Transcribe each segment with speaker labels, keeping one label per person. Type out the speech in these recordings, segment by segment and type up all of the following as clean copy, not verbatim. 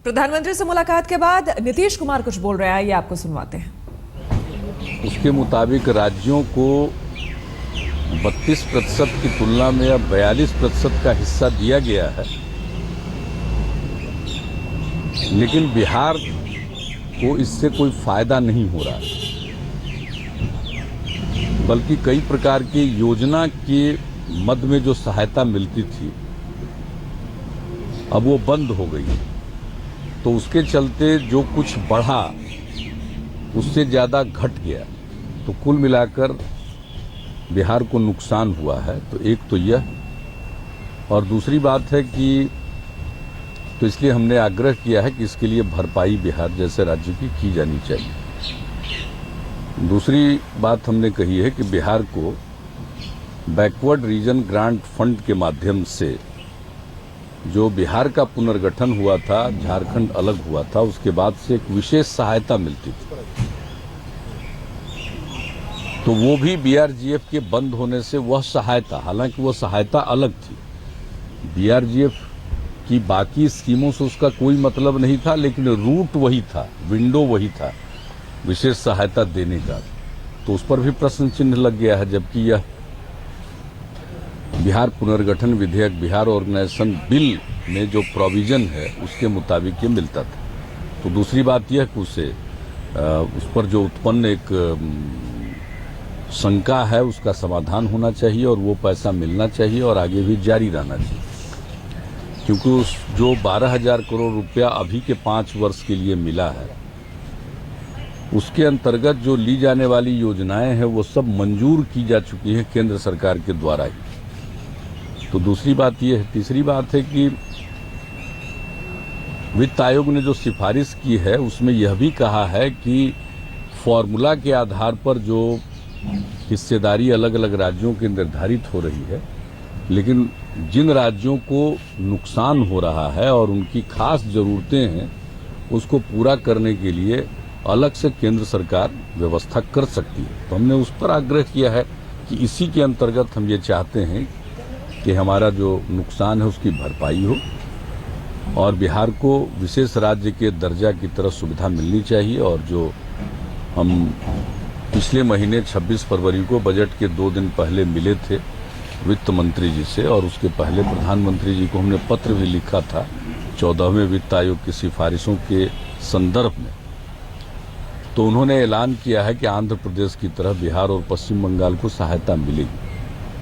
Speaker 1: प्रधानमंत्री से मुलाकात के बाद नीतीश कुमार कुछ बोल रहे हैं, ये आपको सुनवाते हैं।
Speaker 2: उसके मुताबिक राज्यों को 32% की तुलना में अब 42% का हिस्सा दिया गया है, लेकिन बिहार को इससे कोई फायदा नहीं हो रहा है, बल्कि कई प्रकार की योजना के मद में जो सहायता मिलती थी अब वो बंद हो गई। तो उसके चलते जो कुछ बढ़ा उससे ज़्यादा घट गया, तो कुल मिलाकर बिहार को नुकसान हुआ है। तो एक तो यह, और दूसरी बात है कि तो इसलिए हमने आग्रह किया है कि इसके लिए भरपाई बिहार जैसे राज्य की जानी चाहिए। दूसरी बात हमने कही है कि बिहार को बैकवर्ड रीजन ग्रांट फंड के माध्यम से जो बिहार का पुनर्गठन हुआ था, झारखंड अलग हुआ था, उसके बाद से एक विशेष सहायता मिलती थी, तो वो भी बीआरजीएफ के बंद होने से वह सहायता, हालांकि वह सहायता अलग थी, बीआरजीएफ की बाकी स्कीमों से उसका कोई मतलब नहीं था, लेकिन रूट वही था, विंडो वही था विशेष सहायता देने का, तो उस पर भी प्रश्न चिन्ह लग गया है। जबकि यह बिहार पुनर्गठन विधेयक, बिहार ऑर्गेनाइजेशन बिल में जो प्रोविजन है उसके मुताबिक ये मिलता था। तो दूसरी बात यह कि उस पर जो उत्पन्न एक शंका है उसका समाधान होना चाहिए और वो पैसा मिलना चाहिए और आगे भी जारी रहना चाहिए, क्योंकि उस जो 12,000 करोड़ रुपया अभी के 5 वर्ष के लिए मिला है उसके अंतर्गत जो ली जाने वाली योजनाएं हैं वो सब मंजूर की जा चुकी हैं केंद्र सरकार के द्वारा ही। तो दूसरी बात ये है। तीसरी बात है कि वित्त आयोग ने जो सिफारिश की है उसमें यह भी कहा है कि फॉर्मूला के आधार पर जो हिस्सेदारी अलग अलग राज्यों की निर्धारित हो रही है, लेकिन जिन राज्यों को नुकसान हो रहा है और उनकी खास जरूरतें हैं उसको पूरा करने के लिए अलग से केंद्र सरकार व्यवस्था कर सकती है। तो हमने उस पर आग्रह किया है कि इसी के अंतर्गत हम ये चाहते हैं कि हमारा जो नुकसान है उसकी भरपाई हो और बिहार को विशेष राज्य के दर्जा की तरह सुविधा मिलनी चाहिए। और जो हम पिछले महीने 26 फरवरी को बजट के 2 दिन पहले मिले थे वित्त मंत्री जी से, और उसके पहले प्रधानमंत्री जी को हमने पत्र भी लिखा था 14वें वित्त आयोग की सिफारिशों के संदर्भ में, तो उन्होंने ऐलान किया है कि आंध्र प्रदेश की तरह बिहार और पश्चिम बंगाल को सहायता मिलेगी।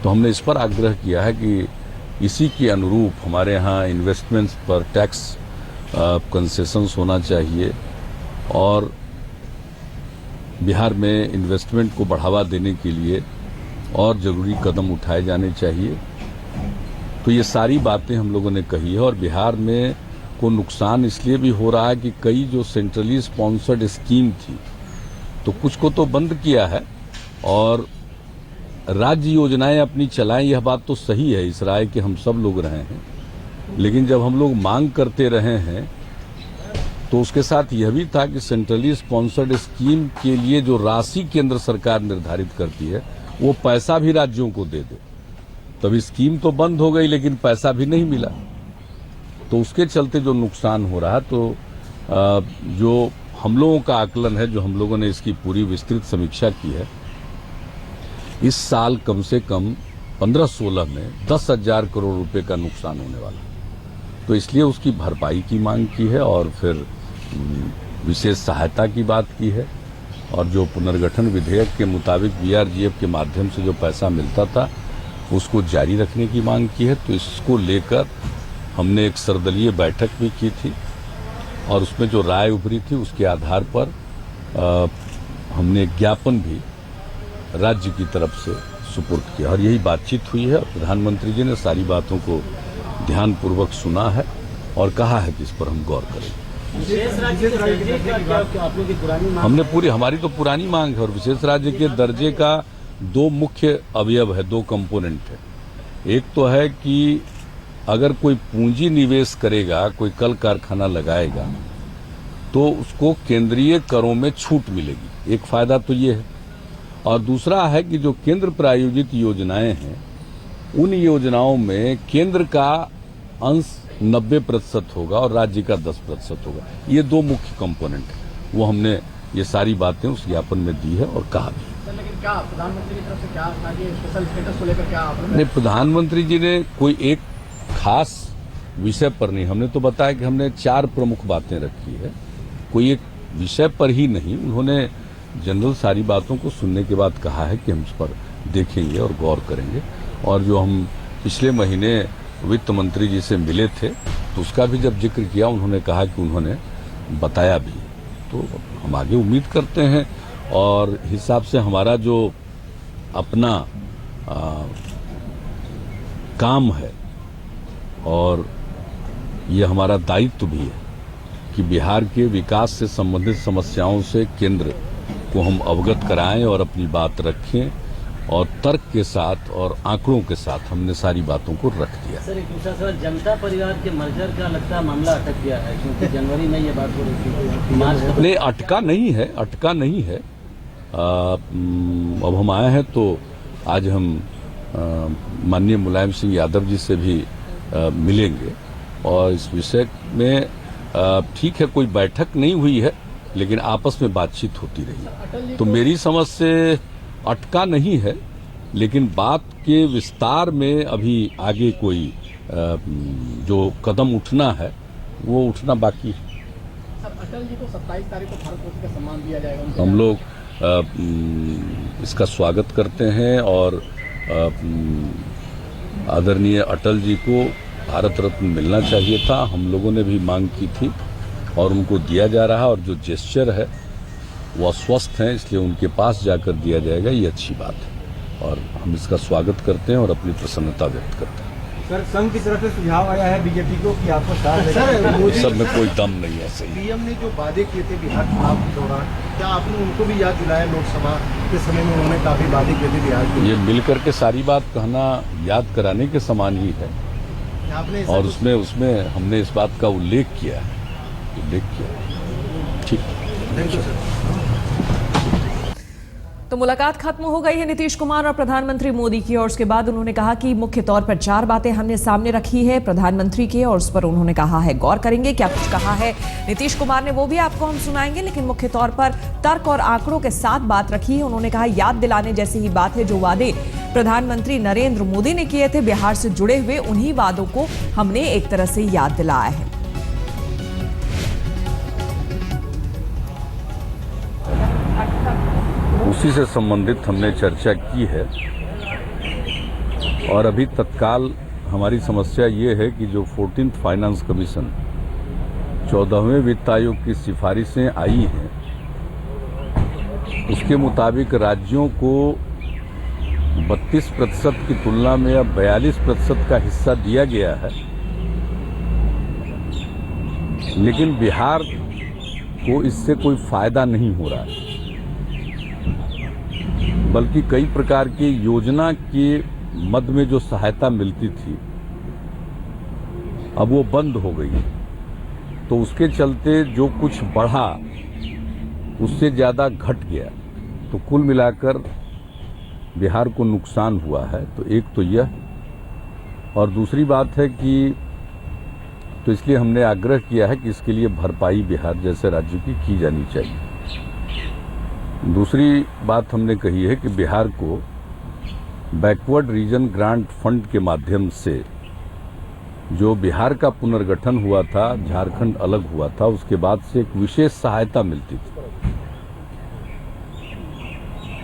Speaker 2: तो हमने इस पर आग्रह किया है कि इसी के अनुरूप हमारे यहाँ इन्वेस्टमेंट्स पर टैक्स कंसेशंस होना चाहिए और बिहार में इन्वेस्टमेंट को बढ़ावा देने के लिए और ज़रूरी कदम उठाए जाने चाहिए। तो ये सारी बातें हम लोगों ने कही है। और बिहार में को नुकसान इसलिए भी हो रहा है कि कई जो सेंट्रली स्पॉन्सर्ड स्कीम थी तो कुछ को तो बंद किया है और राज्य योजनाएं अपनी चलाएं, यह बात तो सही है, इस राय के हम सब लोग रहे हैं, लेकिन जब हम लोग मांग करते रहे हैं तो उसके साथ यह भी था कि सेंट्रली स्पॉन्सर्ड स्कीम के लिए जो राशि केंद्र सरकार निर्धारित करती है वो पैसा भी राज्यों को दे दे। तभी स्कीम तो बंद हो गई लेकिन पैसा भी नहीं मिला, तो उसके चलते जो नुकसान हो रहा। तो जो हम लोगों का आकलन है, जो हम लोगों ने इसकी पूरी विस्तृत समीक्षा की है, इस साल कम से कम 15-16 में 10,000 करोड़ रुपए का नुकसान होने वाला, तो इसलिए उसकी भरपाई की मांग की है और फिर विशेष सहायता की बात की है। और जो पुनर्गठन विधेयक के मुताबिक बीआरजीएफ के माध्यम से जो पैसा मिलता था उसको जारी रखने की मांग की है। तो इसको लेकर हमने एक सर्वदलीय बैठक भी की थी और उसमें जो राय उभरी थी उसके आधार पर हमने एक ज्ञापन भी राज्य की तरफ से सुपुर्द किया और यही बातचीत हुई है। प्रधानमंत्री जी ने सारी बातों को ध्यानपूर्वक सुना है और कहा है कि इस पर हम गौर करें। हमारी तो पुरानी मांग है और विशेष राज्य के दर्जे का 2 मुख्य अवयव है, 2 कंपोनेंट है। एक तो है कि अगर कोई पूंजी निवेश करेगा, कोई कल कारखाना लगाएगा तो उसको केंद्रीय करों में छूट मिलेगी, एक फायदा तो ये है। और दूसरा है कि जो केंद्र प्रायोजित योजनाएं हैं उन योजनाओं में केंद्र का अंश 90% होगा और राज्य का 10% होगा। ये दो मुख्य कंपोनेंट है, वो हमने ये सारी बातें उस ज्ञापन में दी है और कहा भी।
Speaker 3: लेकिन क्या प्रधानमंत्री की तरफ से क्या था कि स्पेशल स्टेटस को लेकर क्या
Speaker 2: नहीं, प्रधानमंत्री जी ने कोई एक खास विषय पर नहीं, हमने तो बताया कि हमने 4 प्रमुख बातें रखी है, कोई एक विषय पर ही नहीं। उन्होंने जनरल सारी बातों को सुनने के बाद कहा है कि हम इस पर देखेंगे और गौर करेंगे। और जो हम पिछले महीने वित्त मंत्री जी से मिले थे तो उसका भी जब जिक्र किया, उन्होंने कहा कि उन्होंने बताया भी। तो हम आगे उम्मीद करते हैं और हिसाब से हमारा जो अपना काम है और ये हमारा दायित्व भी है कि बिहार के विकास से संबंधित समस्याओं से केंद्र को हम अवगत कराएं और अपनी बात रखें, और तर्क के साथ और आंकड़ों के साथ हमने सारी बातों को रख दिया।
Speaker 4: सर, एक दूसरा सवाल, जनता परिवार के मर्जर का लगता है मामला अटक गया है, क्योंकि जनवरी में ये बात हो रही थी।
Speaker 2: नहीं, अटका नहीं है, अटका नहीं है। अब हम आए हैं तो आज हम माननीय मुलायम सिंह यादव जी से भी मिलेंगे और इस विषय में ठीक है, कोई बैठक नहीं हुई है लेकिन आपस में बातचीत होती रही। तो मेरी समझ से अटका नहीं है, लेकिन बात के विस्तार में अभी आगे कोई जो कदम उठना है वो उठना बाकी है।
Speaker 3: अटल जी को 27 तारीख को भारत रत्न का सम्मान दिया जाएगा।
Speaker 2: हम लोग इसका स्वागत करते हैं और आदरणीय अटल जी को भारत रत्न मिलना चाहिए था। हम लोगों ने भी मांग की थी और उनको दिया जा रहा, और जो जेस्चर है वो अस्वस्थ हैं इसलिए उनके पास जाकर दिया जाएगा, ये अच्छी बात है और हम इसका स्वागत करते हैं और अपनी प्रसन्नता व्यक्त करते हैं।
Speaker 5: सर, संघ की तरफ से सुझाव आया है बीजेपी को कि आपको साथ
Speaker 2: सब में कोई दम नहीं है। सही,
Speaker 6: पीएम ने जो वादे किए थे बिहार चुनाव के दौरान, क्या आपने उनको भी याद दिलाया? लोकसभा के समय में उन्होंने काफी वादे किए थे बिहार के।
Speaker 2: ये मिलकर के सारी बात कहना याद कराने के समान ही है और उसमें हमने इस बात का उल्लेख किया है। ठीक,
Speaker 6: थैंक यू सर।
Speaker 1: तो मुलाकात खत्म हो गई है नीतीश कुमार और प्रधानमंत्री मोदी की, और उसके बाद उन्होंने कहा कि मुख्य तौर पर 4 बातें हमने सामने रखी है प्रधानमंत्री के, और उस पर उन्होंने कहा है गौर करेंगे। क्या कुछ कहा है नीतीश कुमार ने वो भी आपको हम सुनाएंगे, लेकिन मुख्य तौर पर तर्क और आंकड़ों के साथ बात रखी है। उन्होंने कहा याद दिलाने जैसी ही बात है, जो वादे प्रधानमंत्री नरेंद्र मोदी ने किए थे बिहार से जुड़े हुए, उन्हीं वादों को हमने एक तरह से याद दिलाया है।
Speaker 2: उसी से संबंधित हमने चर्चा की है और अभी तत्काल हमारी समस्या ये है कि जो 14th फाइनेंस कमीशन 14वें वित्त आयोग की सिफारिशें आई हैं, उसके मुताबिक राज्यों को 32% की तुलना में अब 42% का हिस्सा दिया गया है, लेकिन बिहार को इससे कोई फायदा नहीं हो रहा है, बल्कि कई प्रकार की योजना के मद में जो सहायता मिलती थी अब वो बंद हो गई। तो उसके चलते जो कुछ बढ़ा उससे ज़्यादा घट गया, तो कुल मिलाकर बिहार को नुकसान हुआ है। तो एक तो यह, और दूसरी बात है कि तो इसलिए हमने आग्रह किया है कि इसके लिए भरपाई बिहार जैसे राज्यों की जानी चाहिए। दूसरी बात हमने कही है कि बिहार को बैकवर्ड रीजन ग्रांट फंड के माध्यम से जो बिहार का पुनर्गठन हुआ था, झारखंड अलग हुआ था, उसके बाद से एक विशेष सहायता मिलती थी,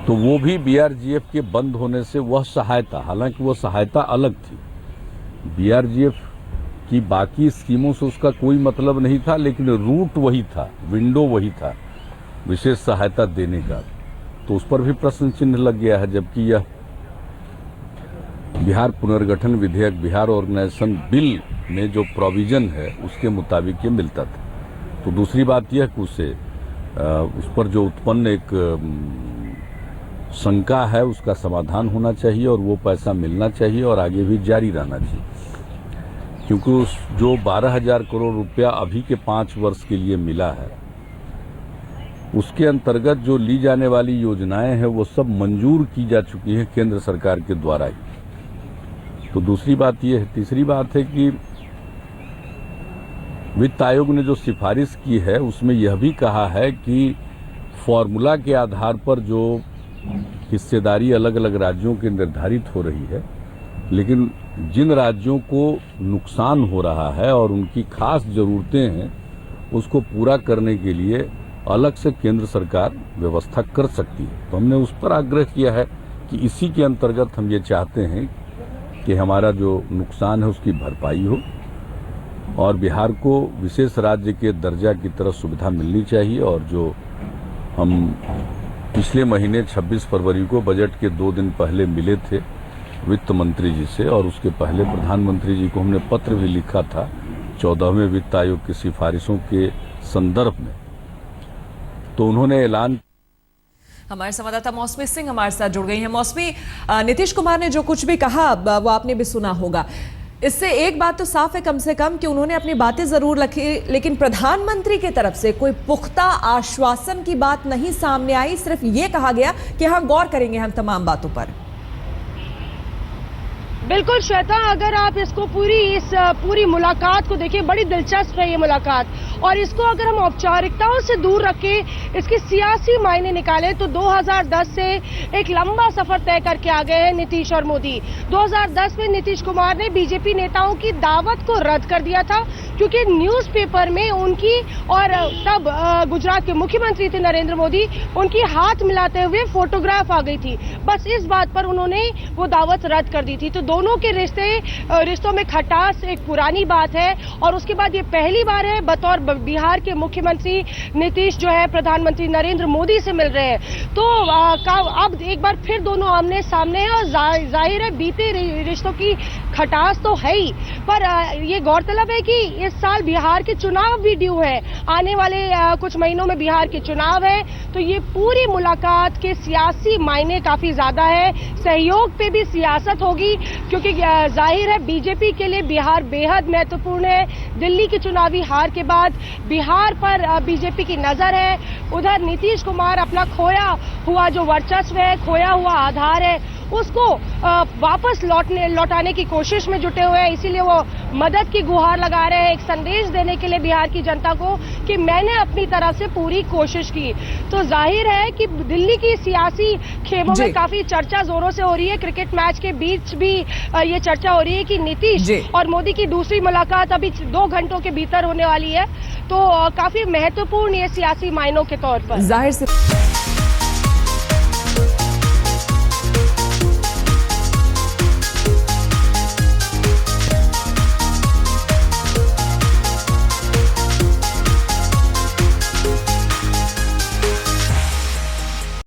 Speaker 2: तो वो भी बीआरजीएफ के बंद होने से वह सहायता, हालांकि वह सहायता अलग थी, बीआरजीएफ की बाकी स्कीमों से उसका कोई मतलब नहीं था, लेकिन रूट वही था, विंडो वही था विशेष सहायता देने का, तो उस पर भी प्रश्न चिन्ह लग गया है। जबकि यह बिहार पुनर्गठन विधेयक, बिहार ऑर्गेनाइजेशन बिल में जो प्रोविजन है उसके मुताबिक ये मिलता था। तो दूसरी बात यह कि उस पर जो उत्पन्न एक शंका है उसका समाधान होना चाहिए और वो पैसा मिलना चाहिए और आगे भी जारी रहना चाहिए, क्योंकि उस जो 12,000 करोड़ रुपया अभी के 5 वर्ष के लिए मिला है, उसके अंतर्गत जो ली जाने वाली योजनाएं हैं वो सब मंजूर की जा चुकी हैं केंद्र सरकार के द्वारा ही। तो दूसरी बात ये है। तीसरी बात है कि वित्त आयोग ने जो सिफारिश की है उसमें यह भी कहा है कि फॉर्मूला के आधार पर जो हिस्सेदारी अलग अलग राज्यों की निर्धारित हो रही है, लेकिन जिन राज्यों को नुकसान हो रहा है और उनकी खास जरूरतें हैं उसको पूरा करने के लिए अलग से केंद्र सरकार व्यवस्था कर सकती है। तो हमने उस पर आग्रह किया है कि इसी के अंतर्गत हम ये चाहते हैं कि हमारा जो नुकसान है उसकी भरपाई हो और बिहार को विशेष राज्य के दर्जा की तरह सुविधा मिलनी चाहिए। और जो हम पिछले महीने 26 फरवरी को बजट के 2 दिन पहले मिले थे वित्त मंत्री जी से, और उसके पहले प्रधानमंत्री जी को हमने पत्र भी लिखा था 14वें वित्त आयोग की सिफारिशों के संदर्भ में, तो उन्होंने ऐलान।
Speaker 1: हमारे संवाददाता मौसमी सिंह हमारे साथ जुड़ गई हैं। मौसमी, नीतीश कुमार ने जो कुछ भी कहा वो आपने भी सुना होगा। इससे एक बात तो साफ है कम से कम कि उन्होंने अपनी बातें जरूर रखी, लेकिन प्रधानमंत्री की तरफ से कोई पुख्ता आश्वासन की बात नहीं सामने आई। सिर्फ ये कहा गया कि हाँ, गौर करेंगे हम तमाम बातों पर।
Speaker 7: बिल्कुल श्वेता, अगर आप इसको पूरी मुलाकात को देखिए, बड़ी दिलचस्प है ये मुलाकात, और इसको अगर हम औपचारिकताओं से दूर रखें, इसके सियासी मायने निकालें तो 2010 से एक लंबा सफर तय करके आ गए हैं नीतीश और मोदी। 2010 में नीतीश कुमार ने बीजेपी नेताओं की दावत को रद्द कर दिया था क्योंकि न्यूज़पेपर में उनकी, और तब गुजरात के मुख्यमंत्री थे नरेंद्र मोदी, उनकी हाथ मिलाते हुए फोटोग्राफ आ गई थी। बस इस बात पर उन्होंने वो दावत रद्द कर दी थी। तो दोनों के रिश्तों में खटास एक पुरानी बात है, और उसके बाद ये पहली बार है बतौर बिहार के मुख्यमंत्री नीतीश जो है प्रधानमंत्री नरेंद्र मोदी से मिल रहे हैं। तो अब एक बार फिर दोनों आमने सामने हैं, और जाहिर है बीते रिश्तों की खटास तो है ही, पर ये गौरतलब है कि इस साल बिहार के चुनाव भी ड्यू है। आने वाले कुछ महीनों में बिहार के चुनाव है, तो ये पूरी मुलाकात के सियासी मायने काफी ज्यादा है। सहयोग पे भी सियासत होगी क्योंकि जाहिर है बीजेपी के लिए बिहार बेहद महत्वपूर्ण है। दिल्ली की चुनावी हार के बाद बिहार पर बीजेपी की नजर है। उधर नीतीश कुमार अपना खोया हुआ जो वर्चस्व है, खोया हुआ आधार है, उसको वापस लौटाने की कोशिश में जुटे हुए हैं। इसीलिए वो मदद की गुहार लगा रहे हैं, एक संदेश देने के लिए बिहार की जनता को कि मैंने अपनी तरफ से पूरी कोशिश की। तो जाहिर है कि दिल्ली की सियासी खेमों में काफी चर्चा जोरों से हो रही है। क्रिकेट मैच के बीच भी ये चर्चा हो रही है कि नीतीश और मोदी की दूसरी मुलाकात अभी 2 घंटों के भीतर होने वाली है। तो काफी महत्वपूर्ण ये सियासी मायनों के तौर पर
Speaker 1: जाहिर से